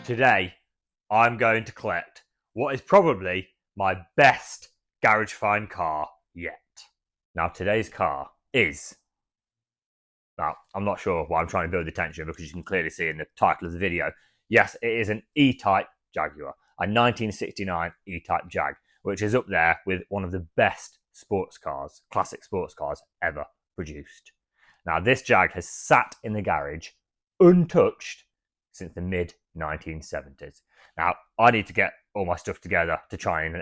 Today, I'm going to collect what is probably my best garage find car yet. Now, today's car is... Now, I'm not sure why I'm trying to build the tension because you can clearly see in the title of the video. Yes, it is an E-Type Jaguar, a 1969 E-Type Jag, which is up there with one of the best sports cars, classic sports cars ever produced. Now, this Jag has sat in the garage untouched since the mid-1970s. Now, I need to get all my stuff together to try and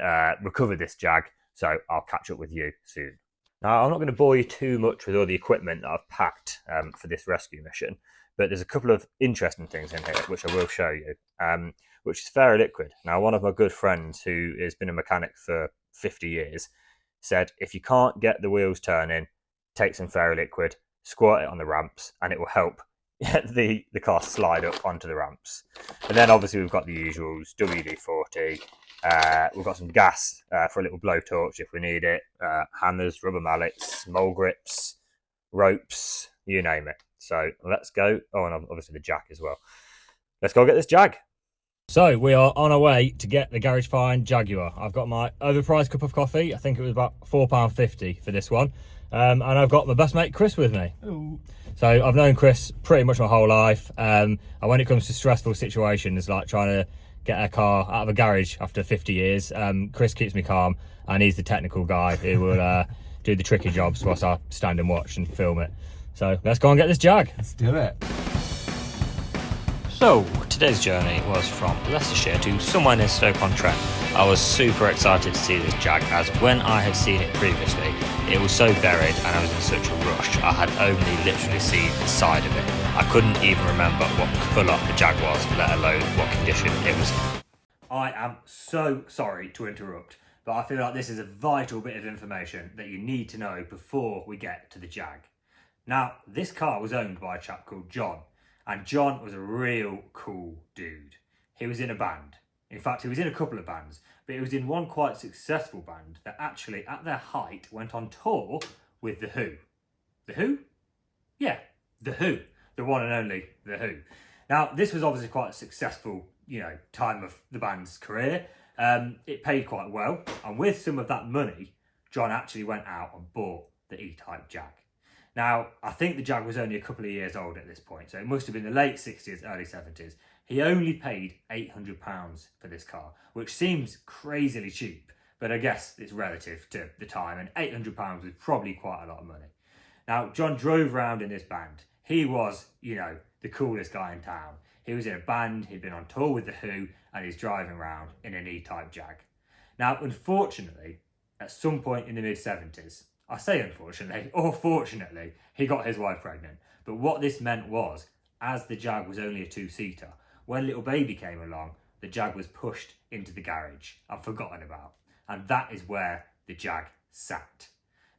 recover this Jag, so I'll catch up with you soon. Now, I'm not going to bore you too much with all the equipment that I've packed for this rescue mission, but there's a couple of interesting things in here which I will show you, which is Fairy Liquid. Now, one of my good friends who has been a mechanic for 50 years said if you can't get the wheels turning, take some Fairy Liquid, squirt it on the ramps, and it will help the car slide up onto the ramps. And then obviously we've got the usuals, WD-40, we've got some gas for a little blowtorch if we need it, hammers, rubber mallets, mole grips, ropes, you name it. So let's go. Oh, and obviously the jack as well. Let's go get this Jag. So we are on our way to get the Garage Find Jaguar. I've got my overpriced cup of coffee. I think it was about £4.50 for this one. And I've got my best mate Chris with me. Ooh. So I've known Chris pretty much my whole life. And when it comes to stressful situations, like trying to get a car out of a garage after 50 years, Chris keeps me calm, and he's the technical guy who will do the tricky jobs whilst I stand and watch and film it. So let's go and get this Jag. Let's do it. So, today's journey was from Leicestershire to somewhere near Stoke-on-Trent. I was super excited to see this Jag, as when I had seen it previously, it was so buried and I was in such a rush. I had only literally seen the side of it. I couldn't even remember what colour the Jag was, let alone what condition it was in. I am so sorry to interrupt, but I feel like this is a vital bit of information that you need to know before we get to the Jag. Now, this car was owned by a chap called John. And John was a real cool dude. He was in a band. In fact, he was in a couple of bands, but he was in one quite successful band that actually, at their height, went on tour with The Who. The Who? Yeah, The Who. The one and only The Who. Now, this was obviously quite a successful, time of the band's career. It paid quite well. And with some of that money, John actually went out and bought the E-Type Jag. Now, I think the Jag was only a couple of years old at this point, so it must have been the late 60s, early 70s. He only paid £800 for this car, which seems crazily cheap, but I guess it's relative to the time, and £800 was probably quite a lot of money. Now, John drove around in this band. He was, the coolest guy in town. He was in a band, he'd been on tour with The Who, and he's driving around in an E-Type Jag. Now, unfortunately, at some point in the mid-70s, I say unfortunately, or fortunately, he got his wife pregnant. But what this meant was, as the Jag was only a two-seater, when little baby came along, the Jag was pushed into the garage and forgotten about. And that is where the Jag sat.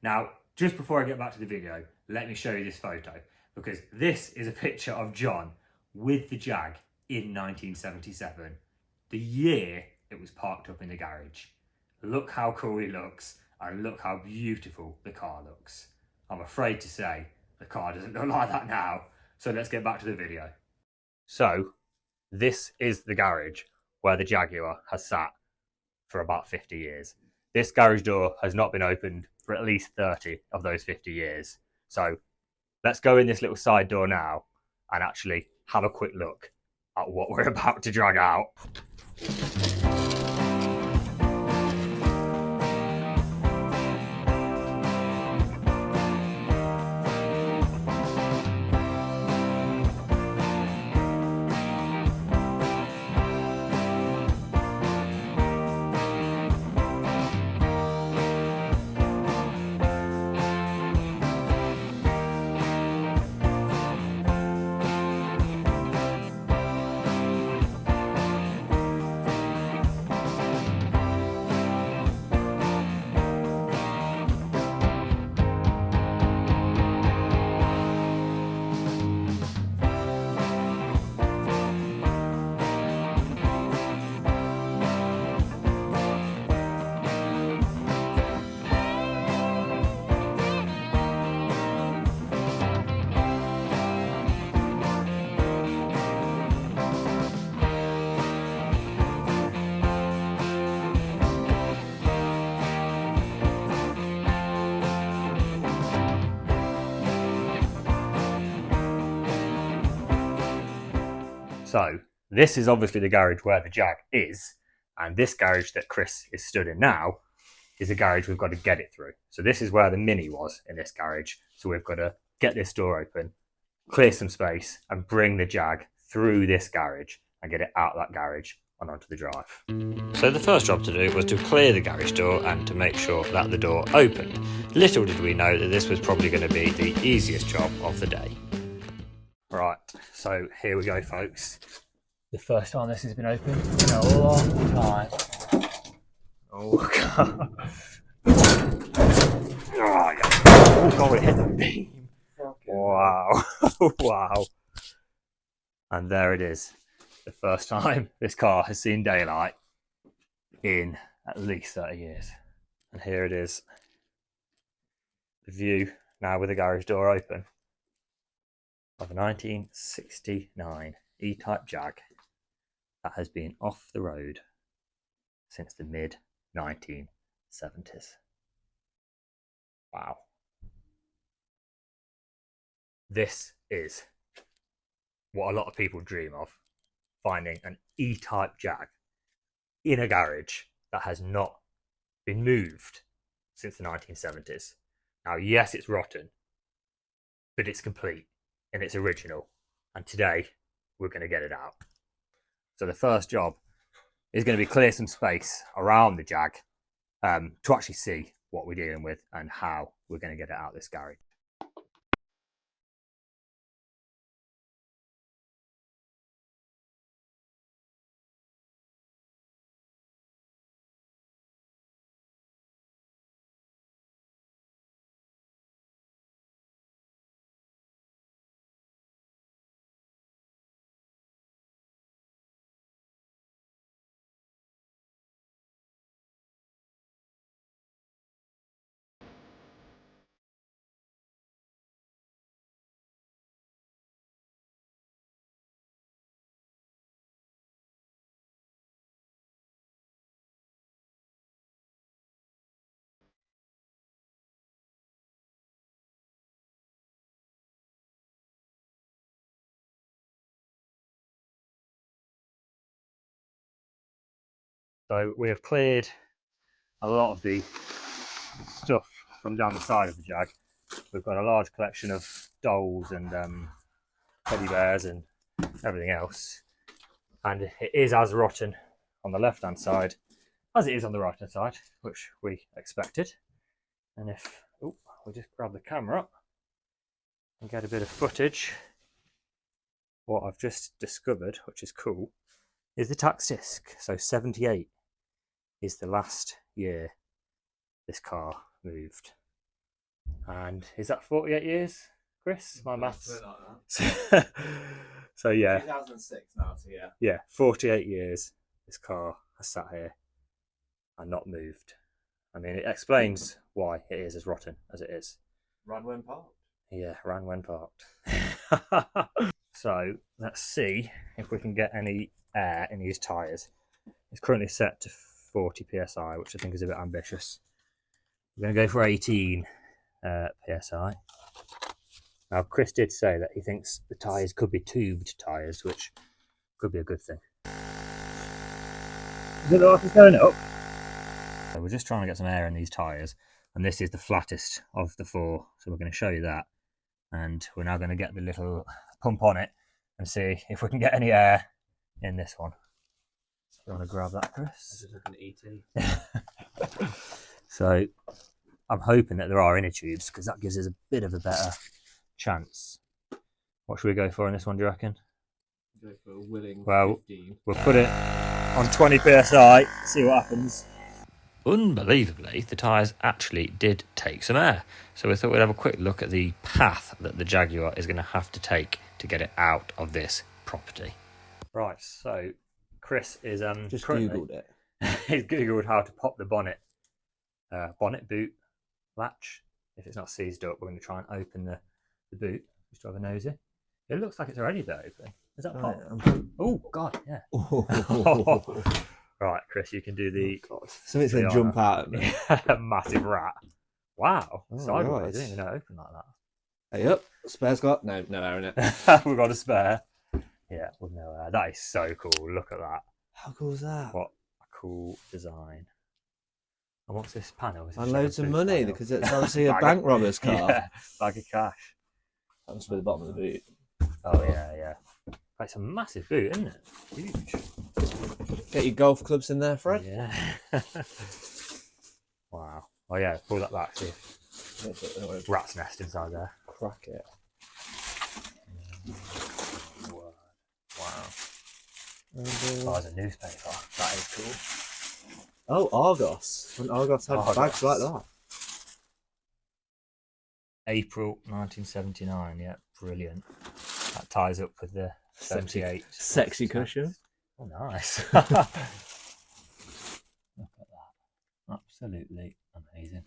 Now, just before I get back to the video, let me show you this photo, because this is a picture of John with the Jag in 1977, the year it was parked up in the garage. Look how cool he looks. And look how beautiful the car looks. I'm afraid to say the car doesn't look like that now. So let's get back to the video. So this is the garage where the Jaguar has sat for about 50 years. This garage door has not been opened for at least 30 of those 50 years. So let's go in this little side door now and actually have a quick look at what we're about to drag out. So this is obviously the garage where the Jag is, and this garage that Chris is stood in now is the garage we've got to get it through. So this is where the Mini was in this garage. So we've got to get this door open, clear some space, and bring the Jag through this garage and get it out of that garage and onto the drive. So the first job to do was to clear the garage door and to make sure that the door opened. Little did we know that this was probably going to be the easiest job of the day. Right, so here we go, folks. The first time this has been opened in a long time. Oh, God. Oh, yeah. Oh, God, it hit the beam. Wow. Wow. And there it is. The first time this car has seen daylight in at least 30 years. And here it is. The view now with the garage door open of a 1969 E-Type Jag that has been off the road since the mid-1970s. Wow. This is what a lot of people dream of, finding an E-Type Jag in a garage that has not been moved since the 1970s. Now, yes, it's rotten, but it's complete and it's original. And today, we're going to get it out. So the first job is going to be clear some space around the Jag to actually see what we're dealing with and how we're going to get it out of this garage. So we have cleared a lot of the stuff from down the side of the Jag. We've got a large collection of dolls and teddy bears and everything else. And it is as rotten on the left hand side as it is on the right hand side, which we expected. And if we just grab the camera up and get a bit of footage, what I've just discovered, which is cool, is the tax disc. So 78 is the last year this car moved. And is that 48 years, Chris? My maths. Like So yeah. 2006 now, so yeah. Yeah, 48 years this car has sat here and not moved. I mean, it explains why it is as rotten as it is. Run when parked. Yeah, ran when parked. So let's see if we can get any air in these tyres. It's currently set to 40 psi, which I think is a bit ambitious. We're going to go for 18 psi. Now, Chris did say that he thinks the tyres could be tubed tyres, which could be a good thing. Is it the light is going up? So we're just trying to get some air in these tyres, and this is the flattest of the four, so we're going to show you that. And we're now going to get the little pump on it and see if we can get any air in this one. You want to grab that, Chris? I just like an ET. So I'm hoping that there are inner tubes, because that gives us a bit of a better chance. What should we go for in this one, do you reckon? Go for a willing Well, 15. we'll put it on 20 psi, see what happens. Unbelievably, the tyres actually did take some air. So we thought we'd have a quick look at the path that the Jaguar is going to have to take to get it out of this property. Right, so Chris is Just currently- googled it. he's googled how to pop the bonnet boot latch. If it's not seized up, we're going to try and open the boot. Just to have a nosy. It looks like it's already a bit open. Is that pop? Oh God, yeah. Right, Chris, you can do the Something's going to jump out at me. massive rat. Wow, Oh, sideways. right. I didn't even know it opened like that. Hey up, spare's got no air in it. We've got a spare. Yeah, with no air. That is so cool. Look at that. How cool is that? What a cool design. And what's this panel? Is it And just like a loads of boot money, panel? because it's obviously a Bag bank of- robber's car. Yeah, bag of cash. That must be the bottom of the boot. Oh yeah. It's a massive boot, isn't it? Huge. Get your golf clubs in there, Fred. Yeah. Wow. Oh yeah, pull that back, see. Rat's nest inside there. Crack it. Wow. And, Oh, there's a newspaper. That is cool. oh, Argos. When Argos had Argos. bags like that. April 1979. Yeah, brilliant. That ties up with the 78. Sexy cushion. Oh, nice. Look at that. Absolutely amazing.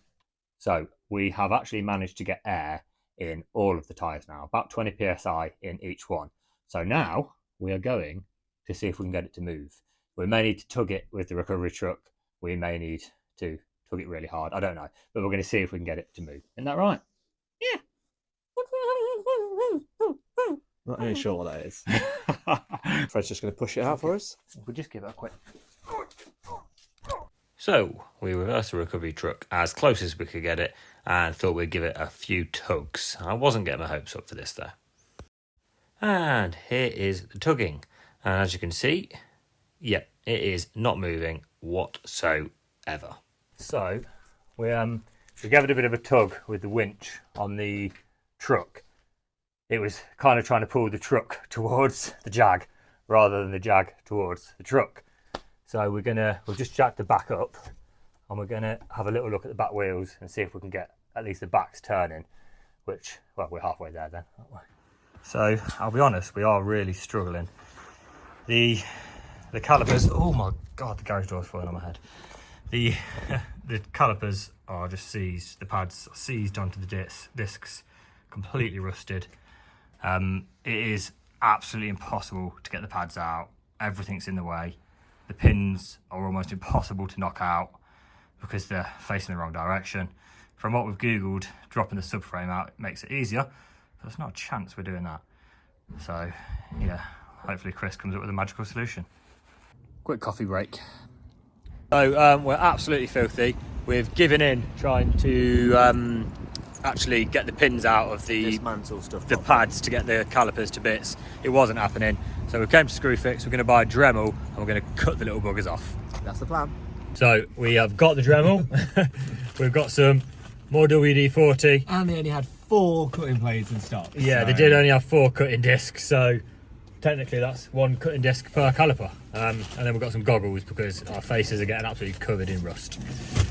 So we have actually managed to get air in all of the tyres now, about 20 psi in each one. So now we are going to see if we can get it to move. We may need to tug it with the recovery truck. We may need to tug it really hard. I don't know, but we're going to see if we can get it to move. Isn't that right? Yeah. Not really sure what that is. Fred's just going to push it out for us. We'll just give it a quick. So we reversed the recovery truck as close as we could get it and thought we'd give it a few tugs. I wasn't getting my hopes up for this though. And here is the tugging. And as you can see, yep, it is not moving whatsoever. So we gave it a bit of a tug with the winch on the truck. It was kind of trying to pull the truck towards the Jag rather than the Jag towards the truck. So we'll just jack the back up and we're gonna have a little look at the back wheels and see if we can get at least the backs turning, which, well, we're halfway there then, aren't we? So I'll be honest, we are really struggling. The calipers, oh my God, the garage door's falling on my head. The calipers are just seized, the pads are seized onto the discs, completely rusted. It is absolutely impossible to get the pads out. Everything's in the way. The pins are almost impossible to knock out because they're facing the wrong direction. From what we've Googled, dropping the subframe out makes it easier, but there's not a chance we're doing that. So, yeah, hopefully Chris comes up with a magical solution. Quick coffee break. So, we're absolutely filthy. We've given in trying to actually get the pins out of the pads to get the calipers to bits. It wasn't happening, so we came to Screwfix. We're going to buy a Dremel and we're going to cut the little buggers off. That's the plan. So we have got the Dremel. We've got some more WD-40. And they only had 4 cutting blades in stock. Yeah, so they did only have 4 cutting discs, so technically that's 1 cutting disc per caliper. And then we've got some goggles because our faces are getting absolutely covered in rust.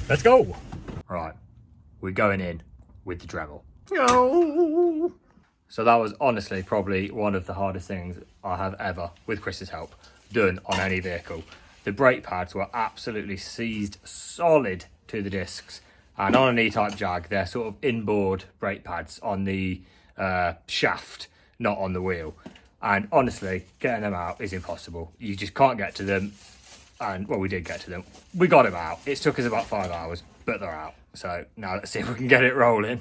Let's go. Right, we're going in with the Dremel. No. So that was honestly probably one of the hardest things I have ever, with Chris's help, done on any vehicle. The brake pads were absolutely seized solid to the discs, and on an E-Type Jag they're sort of inboard brake pads on the shaft, not on the wheel, and honestly getting them out is impossible. You just can't get to them, and well, we did get to them. We got them out. It took us about 5 hours, but they're out. So now let's see if we can get it rolling.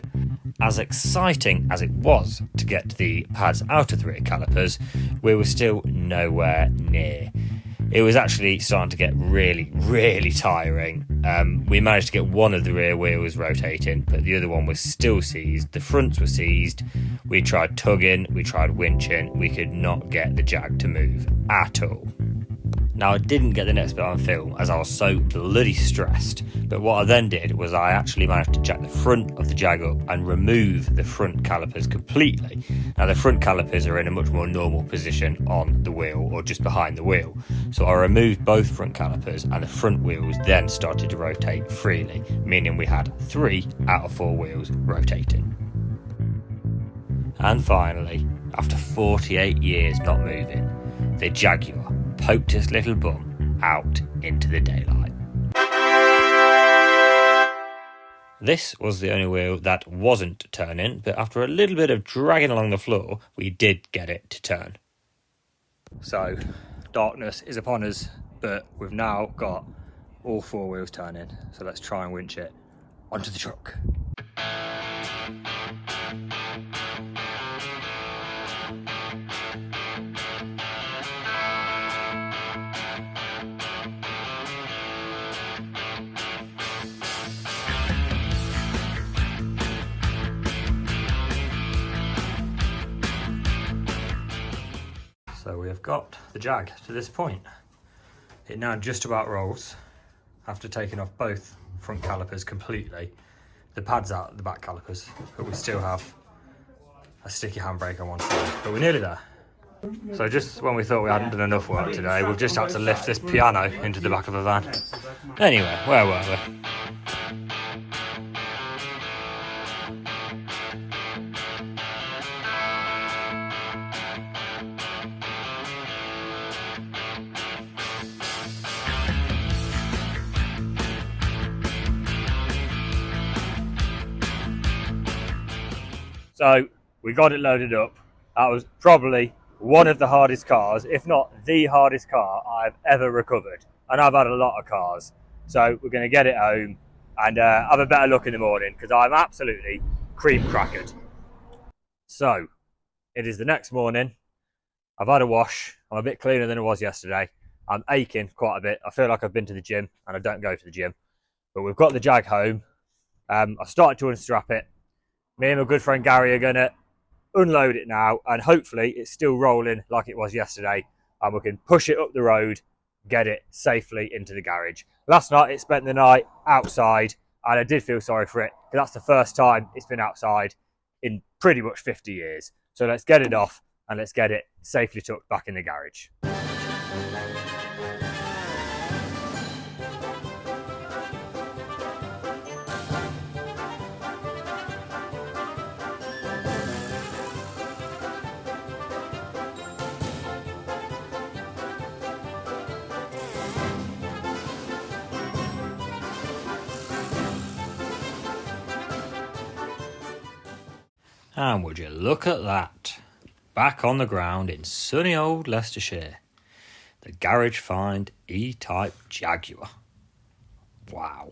As exciting as it was to get the pads out of the rear calipers, we were still nowhere near. It was actually starting to get really, really tiring. We managed to get one of the rear wheels rotating, but the other one was still seized. The fronts were seized. We tried tugging, we tried winching. We could not get the Jag to move at all. Now, I didn't get the next bit on film as I was so bloody stressed, but what I then did was I actually managed to jack the front of the Jag up and remove the front calipers completely. Now, the front calipers are in a much more normal position on the wheel or just behind the wheel. So I removed both front calipers and the front wheels then started to rotate freely, meaning we had 3 out of 4 wheels rotating. And finally, after 48 years not moving, the Jaguar poked his little bum out into the daylight. This was the only wheel that wasn't turning, but after a little bit of dragging along the floor, we did get it to turn. So, darkness is upon us, but we've now got all 4 wheels turning. So let's try and winch it onto the truck. we have got the Jag to this point. It now just about rolls after taking off both front calipers completely. The pad's out at the back calipers, but we still have a sticky handbrake on one side, but we're nearly there. So just when we thought we hadn't done enough work today, we've just had to lift this piano into the back of a van. Anyway, where were we? So we got it loaded up. That was probably one of the hardest cars, if not the hardest car I've ever recovered. And I've had a lot of cars. So we're going to get it home and have a better look in the morning because I'm absolutely cream crackered. So it is the next morning. I've had a wash. I'm a bit cleaner than I was yesterday. I'm aching quite a bit. I feel like I've been to the gym and I don't go to the gym. But we've got the Jag home. I've started to unstrap it. Me and my good friend Gary are going to unload it now, and hopefully it's still rolling like it was yesterday, and we can push it up the road, get it safely into the garage. Last night it spent the night outside, and I did feel sorry for it, because that's the first time it's been outside in pretty much 50 years. So let's get it off, and let's get it safely tucked back in the garage. And would you look at that? Back on the ground in sunny old Leicestershire. The Garage Find E-Type Jaguar. Wow.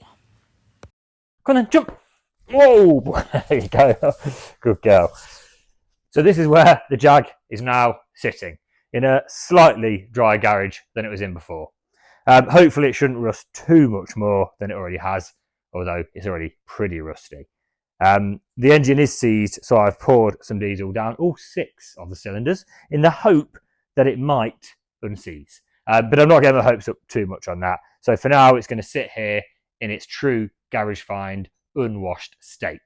Come on then, jump! Whoa! There you go. Good girl. So this is where the Jag is now sitting, in a slightly drier garage than it was in before. Hopefully it shouldn't rust too much more than it already has, although it's already pretty rusty. The engine is seized, so I've poured some diesel down all 6 of the cylinders in the hope that it might unseize. But I'm not getting my hopes up too much on that. So for now, it's going to sit here in its true Garage Find unwashed state.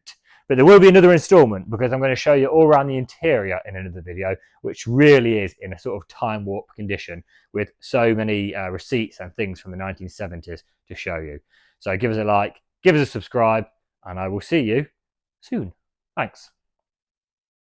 But there will be another instalment because I'm going to show you all around the interior in another video, which really is in a sort of time warp condition with so many receipts and things from the 1970s to show you. So give us a like, give us a subscribe, and I will see you soon. Thanks.